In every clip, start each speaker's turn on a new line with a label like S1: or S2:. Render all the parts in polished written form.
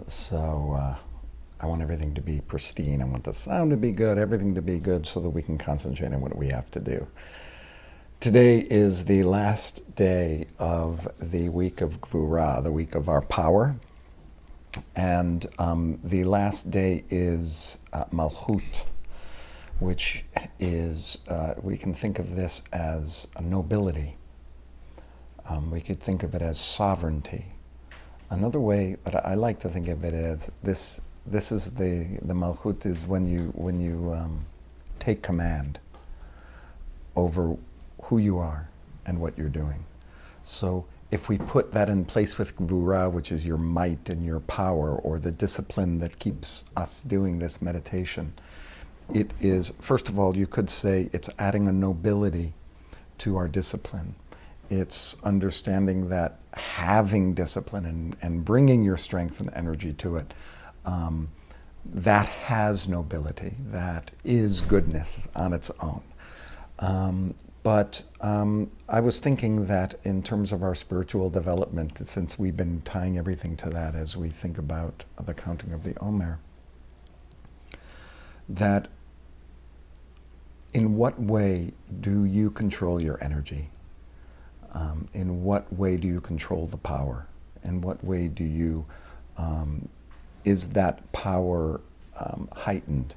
S1: So I want everything to be pristine. I want the sound to be good, everything to be good so that we can concentrate on what we have to do. Today is the last day of the week of Gvura, the week of our power. And the last day is Malchut, which is, we can think of this as a nobility. We could think of it as sovereignty. Another way that I like to think of it as this is the Malchut is when you take command over who you are and what you're doing. So if we put that in place with Gvura, which is your might and your power, or the discipline that keeps us doing this meditation, it is, first of all, you could say it's adding a nobility to our discipline. It's understanding that having discipline and bringing your strength and energy to it, that has nobility, that is goodness on its own. But I was thinking that in terms of our spiritual development, since we've been tying everything to that as we think about the counting of the Omer, that in what way do you control your energy? In what way do you control the power? In what way do you, is that power heightened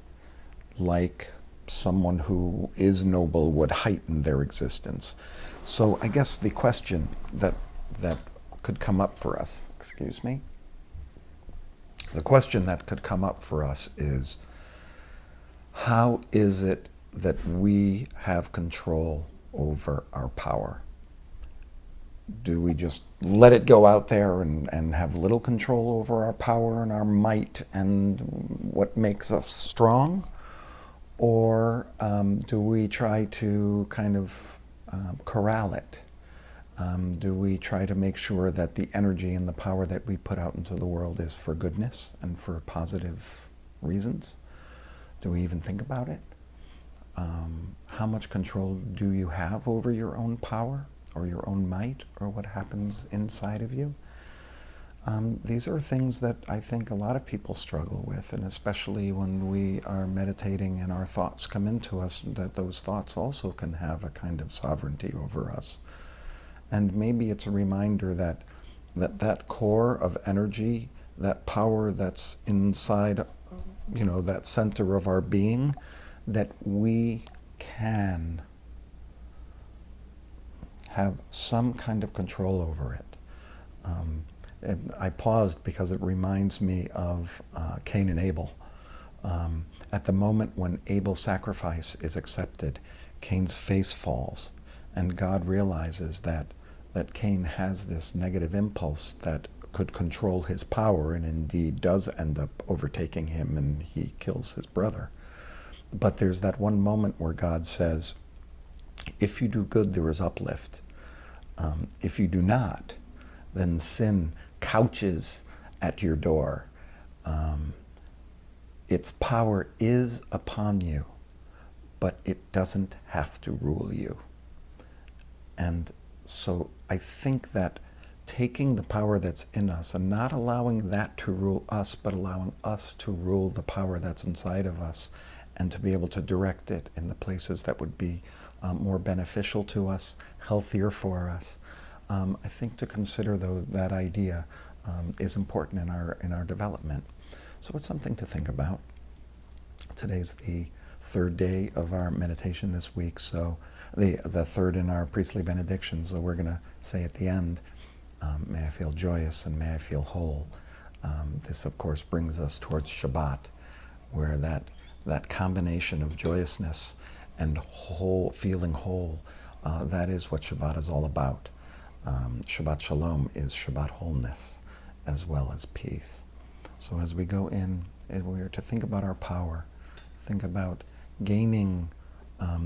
S1: like someone who is noble would heighten their existence? So I guess the question that could come up for us, excuse me, the question that could come up for us is, how is it that we have control over our power? Do we just let it go out there and have little control over our power and our might and what makes us strong? Or do we try to kind of corral it? Do we try to make sure that the energy and the power that we put out into the world is for goodness and for positive reasons? Do we even think about it? How much control do you have over your own power or your own might or what happens inside of you? These are things that I think a lot of people struggle with, and especially when we are meditating and our thoughts come into us, that those thoughts also can have a kind of sovereignty over us. And maybe it's a reminder that that core of energy, that power that's inside, that center of our being, that we can have some kind of control over it. And I paused because it reminds me of Cain and Abel. At the moment when Abel's sacrifice is accepted, Cain's face falls, and God realizes that Cain has this negative impulse that could control his power, and indeed does end up overtaking him, and he kills his brother. But there's that one moment where God says, if you do good, there is uplift. If you do not, then sin couches at your door. Its power is upon you, but it doesn't have to rule you. And so I think that taking the power that's in us and not allowing that to rule us, but allowing us to rule the power that's inside of us and to be able to direct it in the places that would be more beneficial to us, healthier for us. I think to consider that idea is important in our development. So it's something to think about. Today's the third day of our meditation this week, so the third in our priestly benediction. So we're going to say at the end, may I feel joyous and may I feel whole. This, of course, brings us towards Shabbat, where that combination of joyousness and feeling whole, that is what Shabbat is all about. Shabbat Shalom is Shabbat wholeness as well as peace. So as we go in, we are to think about our power, think about gaining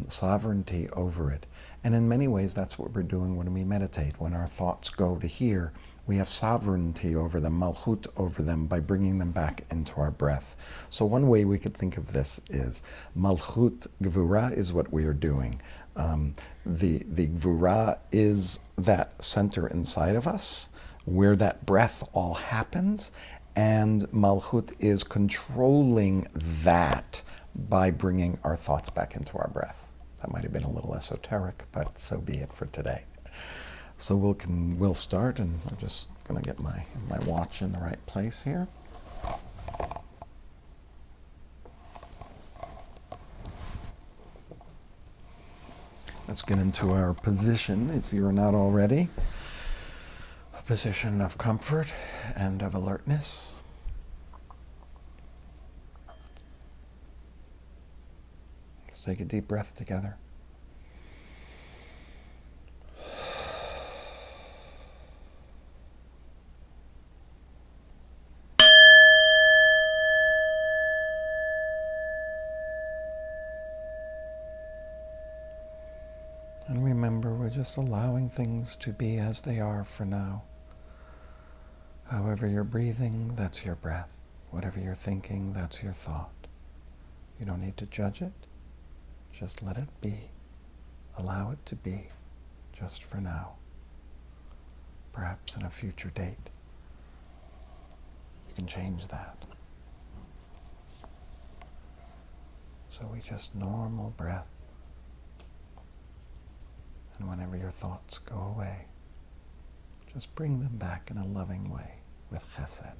S1: sovereignty over it. And in many ways, that's what we're doing when we meditate. When our thoughts go to here, we have sovereignty over them, malchut over them, by bringing them back into our breath. So one way we could think of this is malchut gvura is what we are doing. The gvura is that center inside of us where that breath all happens, And Malchut is controlling that by bringing our thoughts back into our breath. That might have been a little esoteric, but so be it for today. So we'll start, and I'm just going to get my watch in the right place here. Let's get into our position, if you're not already. A position of comfort and of alertness. Let's take a deep breath together. And remember, we're just allowing things to be as they are for now. However you're breathing, that's your breath. Whatever you're thinking, that's your thought. You don't need to judge it. Just let it be. Allow it to be, just for now. Perhaps in a future date, you can change that. So we just normal breath. And whenever your thoughts go away, just bring them back in a loving way with chesed.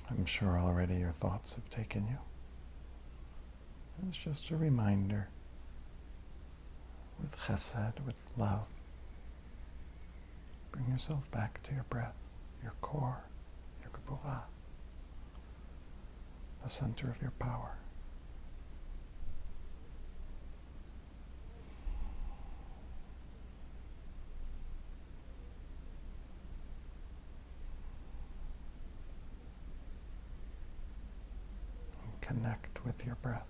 S1: I'm sure already your thoughts have taken you. It's just a reminder, with chesed, with love. Bring yourself back to your breath, your core, your gevurah, the center of your power. And connect with your breath.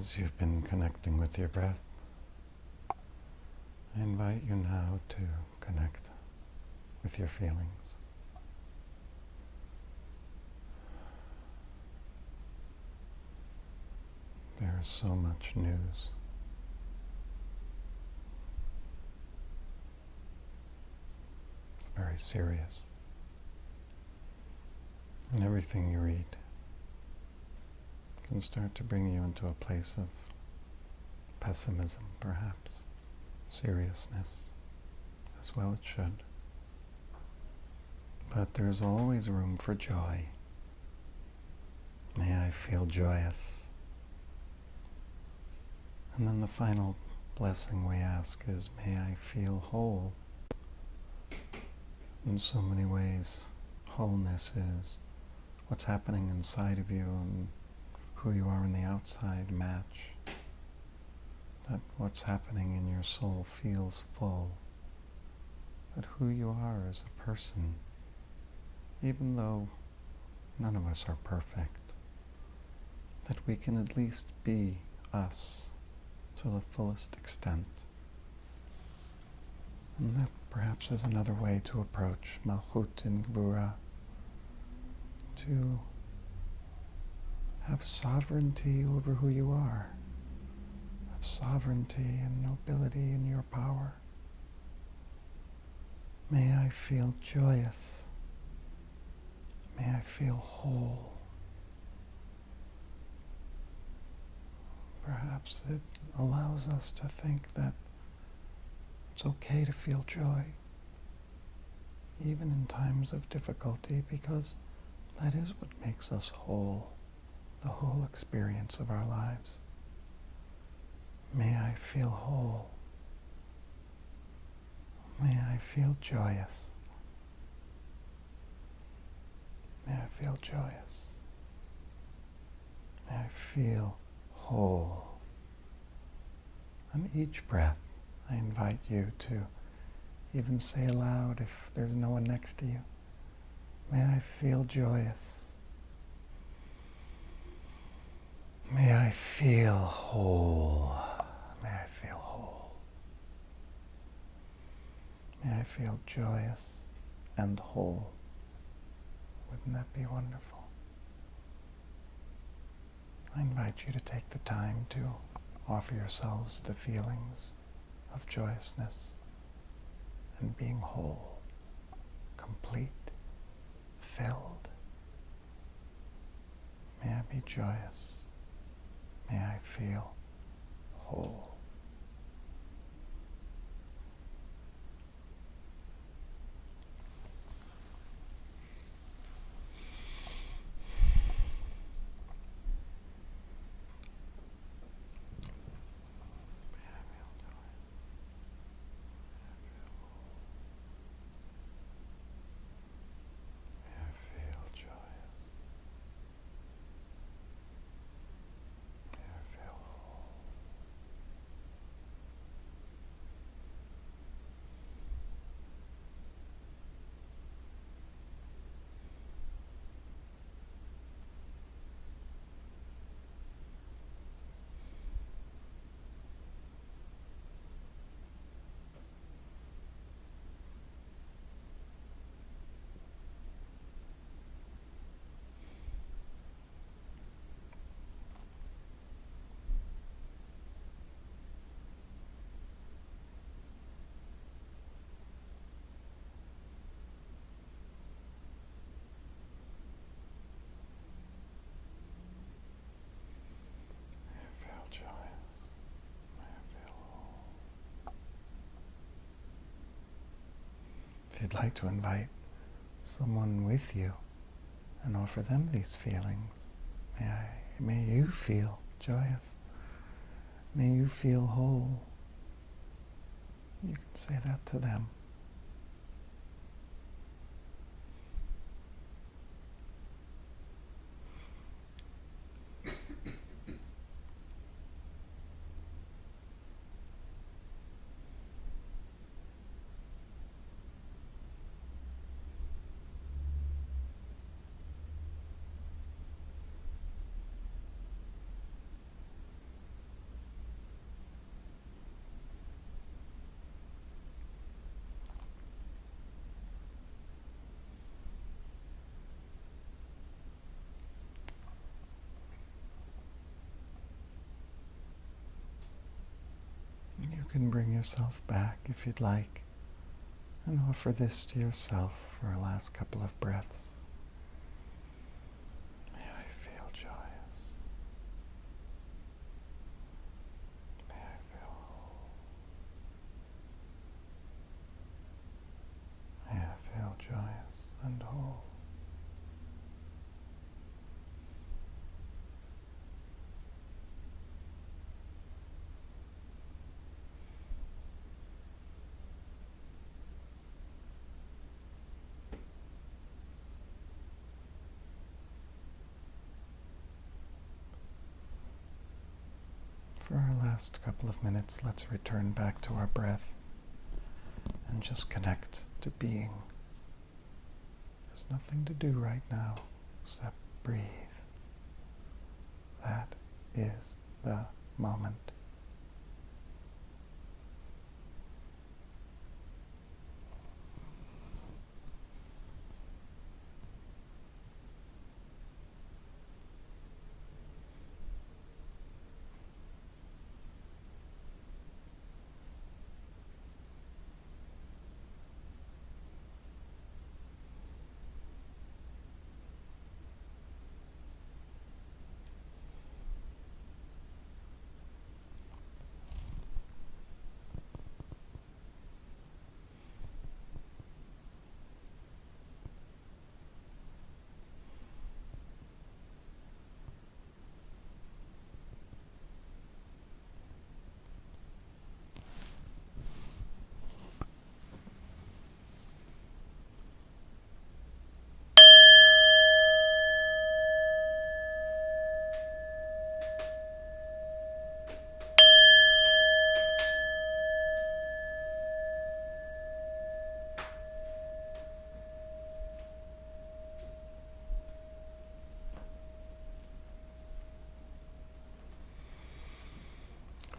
S1: As you've been connecting with your breath, I invite you now to connect with your feelings. There is so much news. It's very serious. And everything you read can start to bring you into a place of pessimism, perhaps, seriousness, as well it should. But there's always room for joy. May I feel joyous. And then the final blessing we ask is, may I feel whole. In so many ways, wholeness is what's happening inside of you and who you are on the outside match. That what's happening in your soul feels full. That who you are as a person, even though none of us are perfect, that we can at least be us to the fullest extent. And that perhaps is another way to approach Malchut in Gvura, to have sovereignty over who you are, have sovereignty and nobility in your power. May I feel joyous. May I feel whole. Perhaps it allows us to think that it's okay to feel joy, even in times of difficulty, because that is what makes us whole, the whole experience of our lives. May I feel whole. May I feel joyous. May I feel joyous. May I feel whole. On each breath, I invite you to even say aloud, if there's no one next to you, may I feel joyous. May I feel whole. May I feel whole. May I feel joyous and whole. Wouldn't that be wonderful? I invite you to take the time to offer yourselves the feelings of joyousness and being whole, complete, filled. May I be joyous. May I feel whole. If you'd like to invite someone with you and offer them these feelings, may you feel joyous. May you feel whole. You can say that to them. can bring yourself back if you'd like and offer this to yourself for a last couple of breaths. May I feel joyous. May I feel whole. May I feel joyous and whole. For our last couple of minutes, let's return back to our breath and just connect to being. There's nothing to do right now except breathe. That is the moment.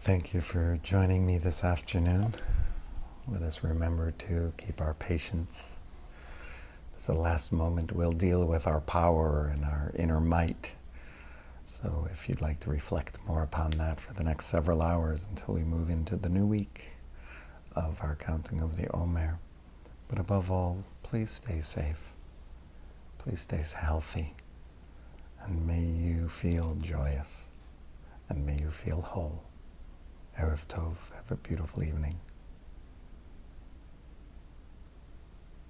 S1: Thank you for joining me this afternoon. Let us remember to keep our patience. It's the last moment we'll deal with our power and our inner might. So if you'd like to reflect more upon that for the next several hours until we move into the new week of our counting of the Omer. But above all, please stay safe. Please stay healthy. And may you feel joyous. And may you feel whole. Erev Tov. Have a beautiful evening.